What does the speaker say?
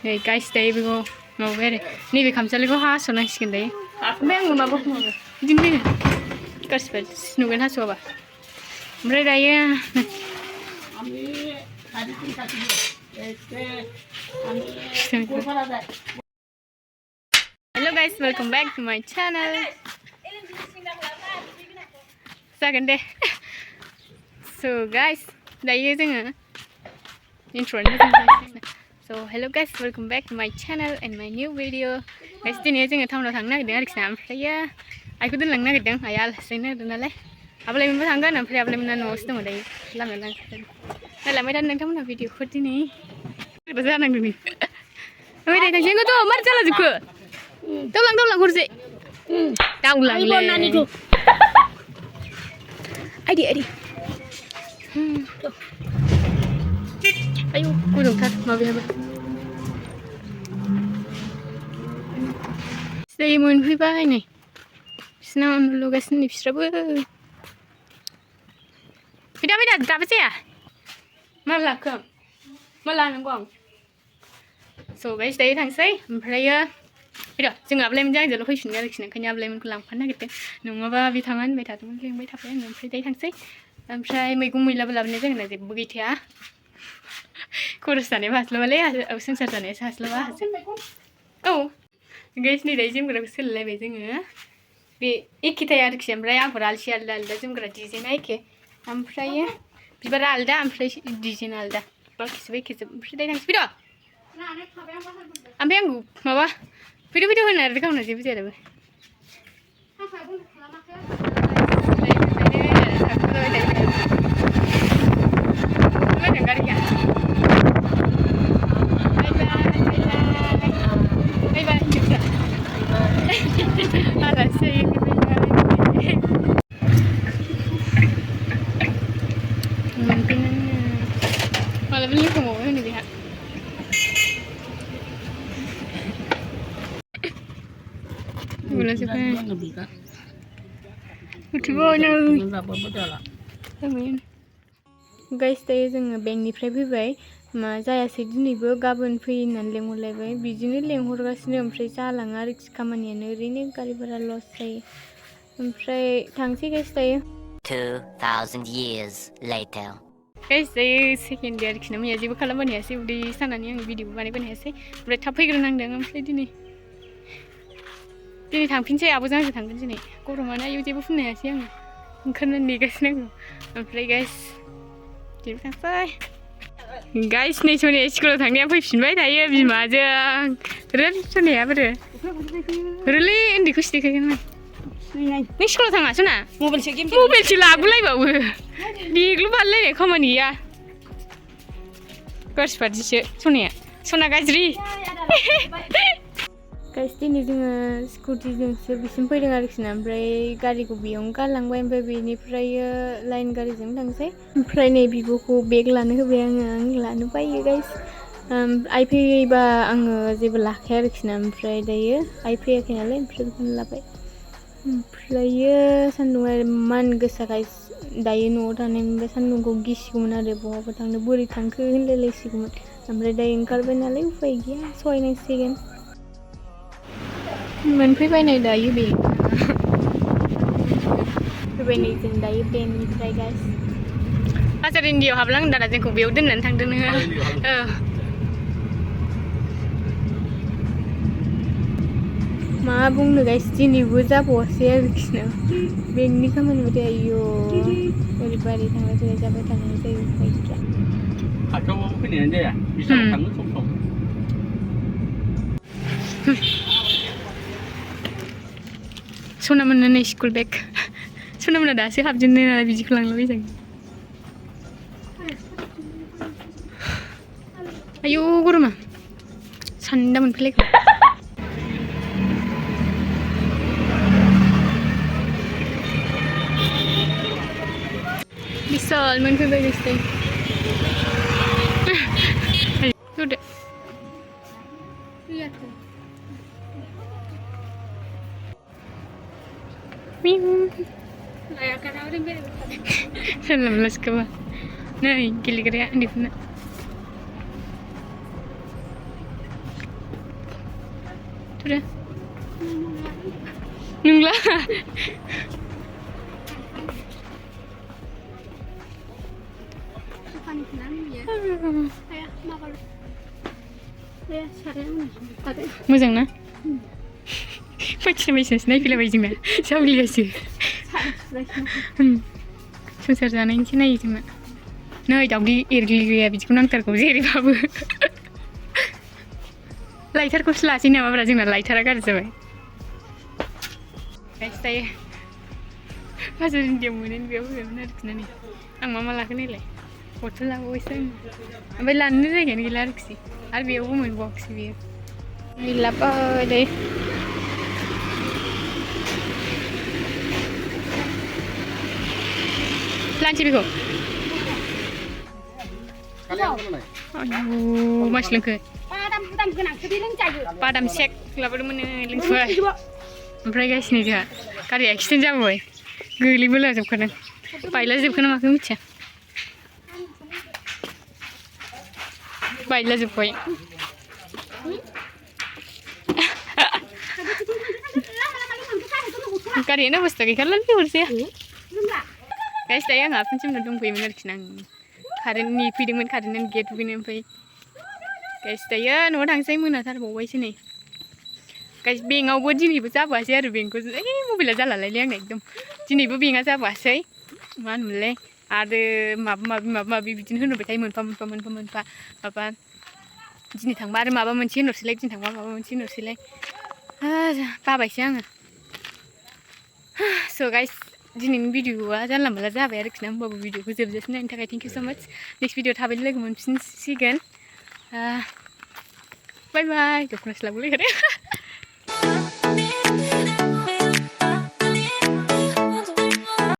नै गाइस दायो बेखौ माबाबाय आरो नैबे खामसालिखौ हास'नांसिगोन दायो ओमफ्राय आङो माबाखौ बिदिनो दोनो गासिबो नुगोन हास'आबा ओमफ्राय दायो Hello guys, welcome back to my channel. Second day. So guys, dayo जोङो intro So hello guys, welcome back to my channel and my new video. Guys, दिनै जोङो टाउनाव थांनो नागिरदों आरोखि ना ओमफ्राय आइखौ दोनलांनो नागिरदों आइया आलासि जानो नागिरदों नालाय आबलायमोनबो थांगोन ओमफ्राय आबलायमोना न'आवसो दङ दायो लामायाव नायलांबाय थानो नोंथांमोनहा भिडिअफोर दिनै जानांदों नै ओमफ्राय थांसैखौथ' मारै जालाजोबखो दावलां हरसै दावलांलै आइदि आयु गुदुंथार माबायाबो दै मोनफैबाय नै बिसिनाव उन्दुलुगासिनो बिस्राबो फैदा दाबो जाया मा लाखो मा लानांगौ आं स' गाइस दायो थांसै ओमफ्रायो फैद' जों आबलायमोनजों आंजोंल' फैफिनगोन आरोखि ओंखायनो आबलायमोनखौ लांफानो नागिरदों नङाबा बे थाङा होनबाय थादोंमोन लेंबाय थाबाय आङो ओमफ्राय दायो थांसै ओमफ्राय मैगं मैलाबो लाबोनाय जागोन ना जेबो गैथाया खरस जानाया हास्लाबालै संसार जानायासो हास्लाबा औ गाइस नै दायो जोमग्राखौ सोलायलायबाय जोङो बे एखेथाया आरोखि ओमफ्राय आगरा आलदा आलदा जोमग्रा डिजाइना एखे ओमफ्रायो बिबारा आलदा ओमफ्राय डिजाइना आलदा बाखिसो एखेजोब ओमफ्राय दायो थांसै फैद' ओमफ्राय आं माबा फैद' होनो आरो गावना जेबो जाया दाबो malah beli kok mau ini dia gula sih kan udah banyak guys dayo जोङो बेंकनिफ्राय फैबाय मा जायासै दिनैबो गाबोन फै होननानै लेंहरलायबाय बिदिनो लेंहरगासिनो ओमफ्राय जालाङा आरोखि खामानियानो ओरैनो गारि भारा लस जायो ओमफ्राय थांसै गाइस दायो 2000 years later गाइस दायो सेकेन्ड डे आरोखि ना मैया जेबो खालामबोनो हायासै उदै सानानै आं भिडिअबो बानायबोनो हायासै ओमफ्राय थाब फैग्रोनांदों ओमफ्राय दिनै थांफिनसै आब'जों आंजों थांगोन दिनै गरमानो आयौ जेबो फुननो हायासै आङो ओंखारनानै नेगासिनो आङो ओमफ्राय गाइस जेबो थांसै गाइस नै सनिया स्कुलाव थांनाया फैफिनबाय दायो बिमाजों रोद सनिया बोरो रोलै उन्दैखौ सिदेखायगोन आं नों स्कुलाव थाङा सना मबाइलसो लाबोलायबावो बेगल' बानायलायनाय खामानि गैया गाज्रि बादिसो सना गाज्रि गाइस दिनै जोङो स्कुटिजोंसो बिसिम फैदों आरोखि ना ओमफ्राय गारिखौ बेयावनो गारलांबाय ओमफ्राय बेनिफ्राय लाइन गारिजों थांसै ओमफ्राय नै बिब'खौ बेग लानो होबाय आङो आं लानो बायो गाइस आइ फैयोबा आङो जेबो लाखाया आरोखि ना ओमफ्राय दायो आइ फैयाखै नालाय ओमफ्राय बेखौनो लाबाय ओमफ्रायो सान्दुंआ इमान गोसा गाइस दायो न'आव थानायमोनबा सान्दुंखौ गिसिगौमोन आरो बहाबा थांनो बोरै थांखो होनलायलायसिगौमोन ओमफ्राय दायो ओंखारबाय नालाय उफाय गैया सहायनांसिगोन मोनफैबाय नै दायो बे फैबाय नै जों दायो बेंकनिफ्राय गाइस बाजार इन्डियायाव हाबलांगोन दादा जोंखौ बेयाव दोननानै थांदों नोङो मा बुंनो गाइस दिनैबो जाबावासै आरोखि ना बेंकनि खामानि बाथाय आयौ ओरैबायदि थांलाय फैलाय जाबाय थानाय जायो उफाय गैया खाथियावबाबो फैनायानो जाया बिसानाव थाङो सम सनामोननो नै स्कुल बेग सनामोनना दासो हाबजेननाय नालाय बिदिखौ लांलाबायजागोन आयौ गरमा सान्दा मोनफैलायगौ बिशाल मोनफैबाय गाइस होदो जानला मोनला सिखाबा नै गेलेग्राया उन्दैफोरना थुदो नंला मोजां ना फैथिनायसो नायफैलायबाय जोंना जावलियासो संसार जानायनिसो नायो जोंना नै दावदै एरग्लिग्राया बिदिखौ नांथारगौ जेरैबाबो लाइटारखौसो लासै नामाब्रा जोंना लाइटारा गाज्रि जाबाय गाइस दायो बाजार इन्डियाव मोनो बेयाव होगोन आरोखि ना नै आं मा लाखो नायलाय बथल लाबावबायसो आङो ओमफ्राय लानोनो जायगायानो गैला आरोखि आरो बेयावबो मोनबावाखिसै बेयो गैलाबाय दे लानोसै बेखौ आयु मानसि लोंखो बादाम शेक लाबोदोंमोन लोंथ'बाय ओमफ्राय गासिनो जोंहा गारिया एक्सिडेन्ट जाबोबाय गोलैबोलाजोबखादों बायलाजोबखो ना माखो मिथिया बायलाजोब्बाय गारियानो अबस्था गैखालालै हरजाया गाइस दायो आंहा आफानसिमनो दंफैयोमोन आरोखि ना आं कारेन्ट नेफैदोंमोन कारेन्टआनो गैया दुगैनो ओमफ्राय गाइस दायो न'आव थांसै मोनाथारबावबायसो नै गाइस बेंकआवबो दिनैबो जाबोआसै आरो बेंकखौ मबाइला जालालायलै आंना एकदम दिनैबो बेंकआ जाबोआसै मा होनोमोनलाय आरो माबा माबि बिदिनो होनहरबाय थायो मोनफा माबा दिनै थांबा आरो माबा मोनसे होनहरसैलाय दिनै थांबा माबा मोनसे होनहरसैलाय बाबायसो आङो स' गाइस दिनैनि भिडिअआ जानला मोनला जाबाय आरोखि ना होमबाबो भिडिअखौ जोबजासिम नायनो थाखाय थेंक इउ स' माच नेक्स्ट भिडिअ थाबैनो लोगो मोनफिनसिगोन बाय बाय दख'नासो लाबोलायखादों